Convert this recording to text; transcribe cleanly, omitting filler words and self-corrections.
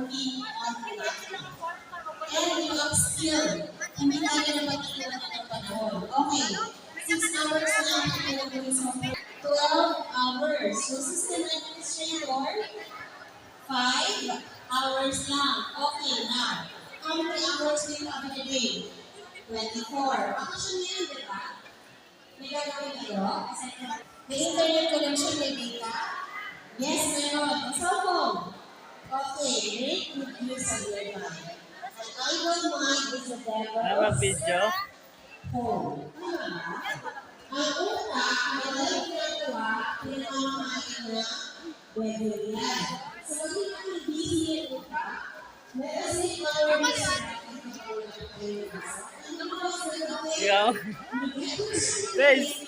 working on productive. And you upskill. Hindi tayo na mag-iwan ng panahon. Okay. 6 hours na lang ang pinagawin sa 12 hours. So, system administrator, 5 hours lang. Okay, now. How many hours do you have in a day? 24. Bakasyon na yan, di ba? May gagawin kayo? May internet connection, may data? Yes, meron. Ang cellphone. Okay, great good use of your time. And I don't mind is a devil's video. phone. Ang una, may live ginagawa, pinamamahin na weather yan. So, hindi kami busy yung upa. Let us take our Ikaw. Guys.